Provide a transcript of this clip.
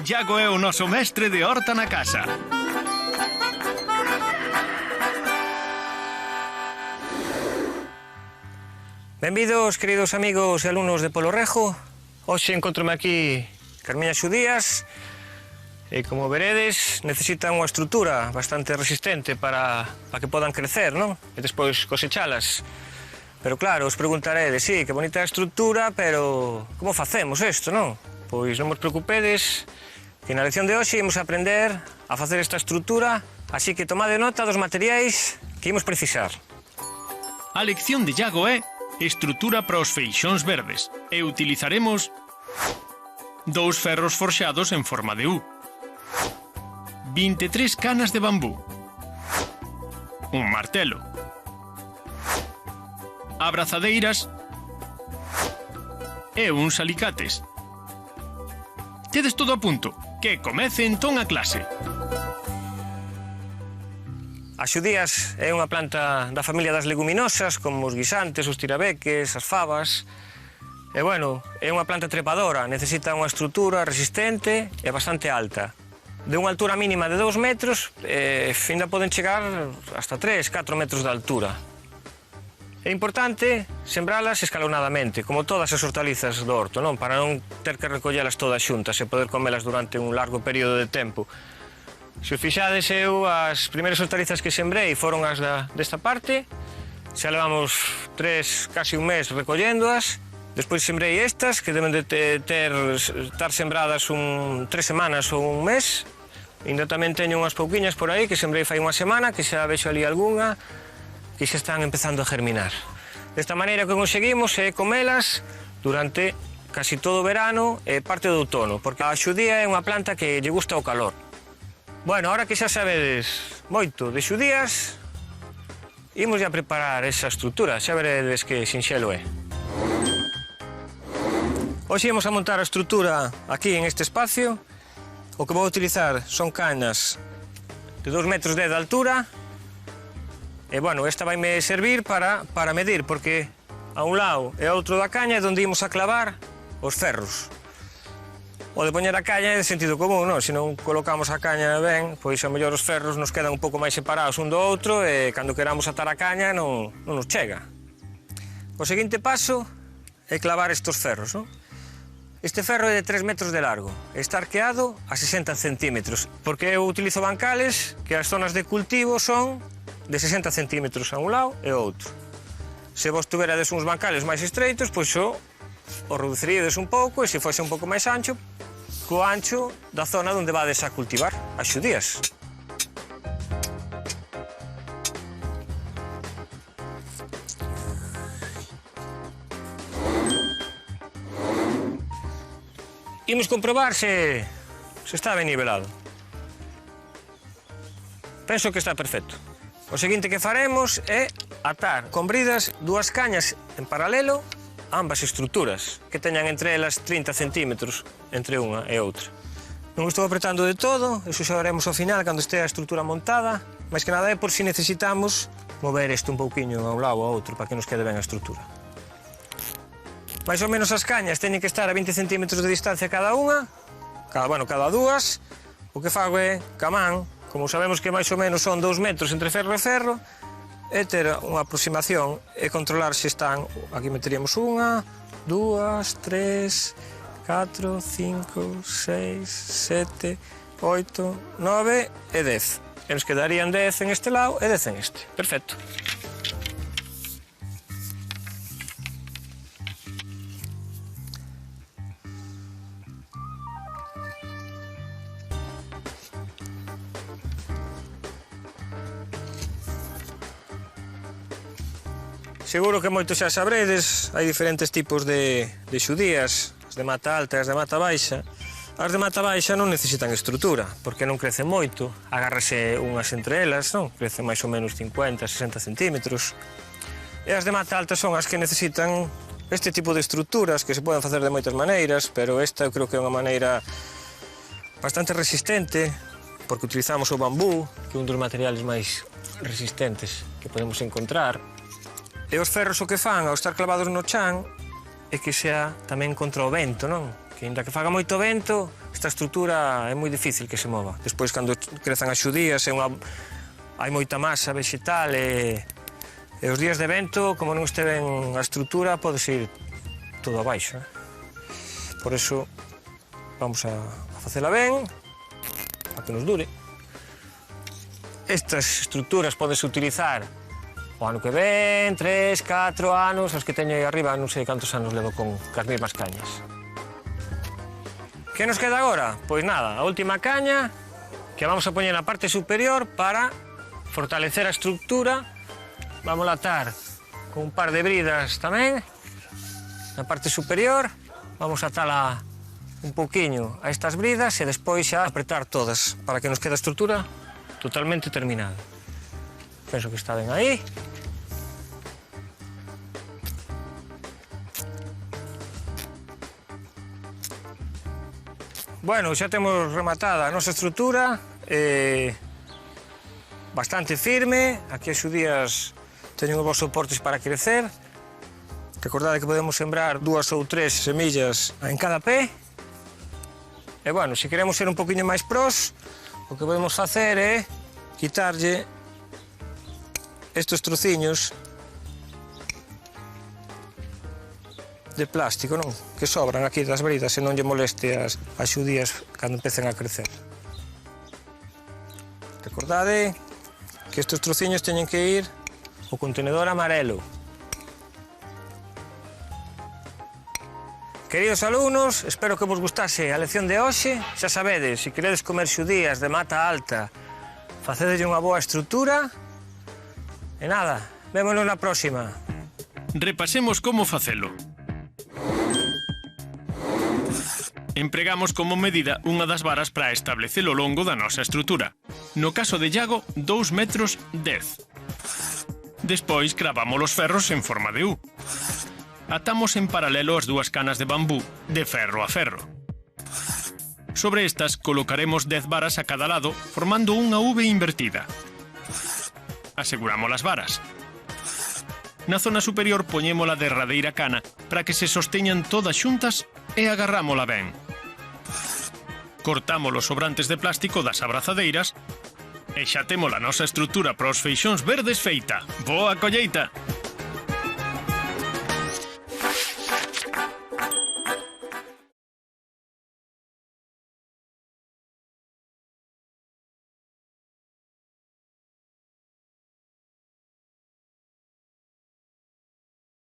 Iago é o noso mestre de horta na casa. Benvidos, queridos amigos e alumnos de Polo Rejo. Hoxe encontrome aquí Carmiña Xudías e, como veredes, necesitan unha estrutura bastante resistente para que podan crecer, non? E despois cosechalas. Pero claro, os preguntaredes, sí, que bonita a estrutura, pero como facemos isto, non? Pois non vos preocupedes, que na lección de hoxe imos aprender a facer esta estrutura, así que tomade nota dos materiais que imos precisar. A lección de Iago é estrutura para os feixóns verdes e utilizaremos 2 ferros forxados en forma de U, 23 canas de bambú, un martelo, abrazadeiras e uns alicates. Tedes todo a punto, que comece entón a clase. A xudías é unha planta da familia das leguminosas, como os guisantes, os tirabeques, as fabas. E, bueno, é unha planta trepadora, necesita unha estrutura resistente e bastante alta. De unha altura mínima de 2 metros, ainda poden chegar hasta 3, 4 metros de altura. É importante sembralas escalonadamente, como todas as hortalizas do horto, non? Para non ter que recollelas todas xuntas e poder comelas durante un largo período de tempo. Se os fixades, eu as primeiras hortalizas que sembrei foron as desta parte. Xa levamos casi un mes recolléndoas. Despois sembrei estas, que deben de estar sembradas 3 semanas ou un mes. Ainda tamén teño unhas pouquiñas por aí que sembrei fai unha semana, que xa vexo ali algunha que xa están empezando a germinar. Desta maneira que conseguimos é comelas durante casi todo o verano e parte do outono, porque a xudía é unha planta que lle gusta o calor. Bueno, ahora que xa sabedes moito de xudías, imos a preparar esa estrutura, xa veredes que sinxelo é. Hoxe imos a montar a estrutura aquí en este espacio. O que vou utilizar son cañas de 2,10 metros de altura. E, bueno, esta vai me servir para medir, porque a un lado e a outro da caña é onde imos a clavar os ferros. O de poñer a caña é de sentido común, non? Se non colocamos a caña ben, pois a mellor os ferros nos quedan un pouco máis separados un do outro e cando queramos atar a caña non nos chega. O seguinte paso é clavar estes ferros, non? Este ferro é de 3 metros de largo e está arqueado a 60 centímetros, porque eu utilizo bancales que as zonas de cultivo son de 60 centímetros a un lado e ao outro. Se vos tuverades uns bancales máis estreitos, pois o reduciríades un pouco, e se fose un pouco máis ancho, co ancho da zona onde vades a cultivar as xudías. Imos comprobar se está ben nivelado. Penso que está perfecto. O seguinte que faremos é atar con bridas 2 cañas en paralelo ambas estruturas, que teñan entre elas 30 centímetros entre unha e outra. Non estou apretando de todo, iso xa veremos ao final cando este a estrutura montada, máis que nada é por si necesitamos mover isto un pouquiño a un lado ou a outro para que nos quede ben a estrutura. Mais ou menos as cañas teñen que estar a 20 centímetros de distancia cada unha, cada dúas. O que fago é, ca man, como sabemos que máis ou menos son 2 metros entre ferro e ferro, é ter unha aproximación e controlar se están. Aquí meteríamos 1, 2, 3, 4, 5, 6, 7, 8, 9 e 10. E nos quedarían 10 en este lado e 10 en este. Perfecto. Seguro que moito xa sabredes, hai diferentes tipos de xudías, as de mata alta e as de mata baixa. As de mata baixa non necesitan estrutura, porque non crecen moito, agárrase unhas entre elas, non? Crecen máis ou menos 50, 60 centímetros. E as de mata alta son as que necesitan este tipo de estruturas, que se poden facer de moitas maneiras, pero esta eu creo que é unha maneira bastante resistente, porque utilizamos o bambú, que é un dos materiales máis resistentes que podemos encontrar. E os ferros o que fan ao estar clavados no chan é que xa tamén contra o vento, non? Que, inda que faga moito vento, esta estrutura é moi difícil que se mova. Despois, cando crezan as xudías, hai moita masa vegetal e os días de vento, como non este ben a estrutura, pode ir todo abaixo. Por eso, vamos a facela ben, para que nos dure. Estas estruturas podes utilizar o ano que ven, 3, 4 anos, os que teño aí arriba, non sei cantos anos levo con as mesmas cañas. Que nos queda agora? Pois nada, a última caña que vamos a poñer na parte superior para fortalecer a estrutura. Vamos a atar con un par de bridas tamén na parte superior. Vamos a atala un pouquiño a estas bridas e despois xa apretar todas para que nos quede a estrutura totalmente terminada. Penso que está ben aí. Bueno, xa temos rematada a nosa estrutura, bastante firme. Aquí as xudías teñen os vos soportes para crecer. Recordade que podemos sembrar 2 ou 3 semillas en cada pé. E, bueno, se queremos ser un poquinho máis pros, o que podemos facer é quitarlle estes trociños de plástico, non? Que sobran aquí das bridas e non lle moleste as xudías cando empecen a crecer. Recordade que estes trociños teñen que ir ao contenedor amarelo. Queridos alumnos, espero que vos gustase a lección de hoxe. Xa sabedes, se queredes comer xudías de mata alta, facedelle unha boa estrutura. E nada, vémonos na próxima. Repasemos como facelo. Empregamos como medida unha das varas para establecer o longo da nosa estrutura. No caso de Iago, 2 metros 10. Despois cravamos os ferros en forma de U. Atamos en paralelo as dúas canas de bambú, de ferro a ferro. Sobre estas colocaremos 10 varas a cada lado, formando unha V invertida. Aseguramos as varas. Na zona superior poñemos a derradeira cana para que se sosteñan todas xuntas e agarrámola ben. Cortamos os sobrantes de plástico das abrazadeiras e xa temos a nosa estrutura para os feixóns verdes feita. Boa colleita!